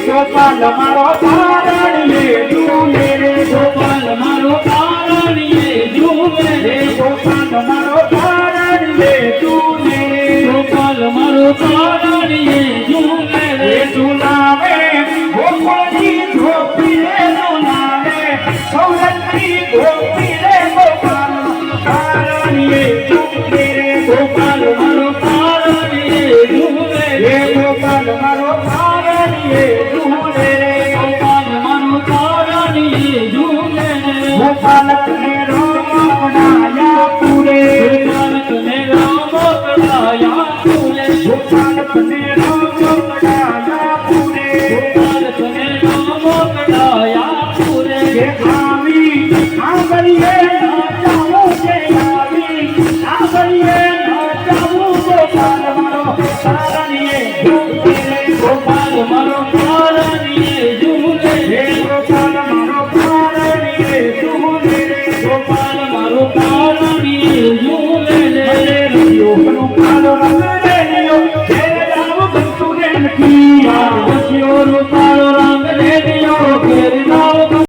गोपाल मारो तारणिये झूमे रे गोपाल मारो तारणिये झूमे रे गोपाल मारो तारणिये झूमे गोपाल मारो तारणिये झूमे रे झूलावे गोपाली गोपी रे झूलावे सौरंगी गोपी रे गोपाल तारणिये झूमे रे गोपाल मारो तारणिये झूमे रे गोपाल मारो तारणिये गोपालक ने राम बनाया पूरे गोपालक ने राम बनाया पूरे गोपालक ने राम बनाया पूरे गोपालक ने राम बनाया पूरे ये आवी आगलिए ना जाओ के आवी आगलिए ना जाओ गोपाल मारो तारणिये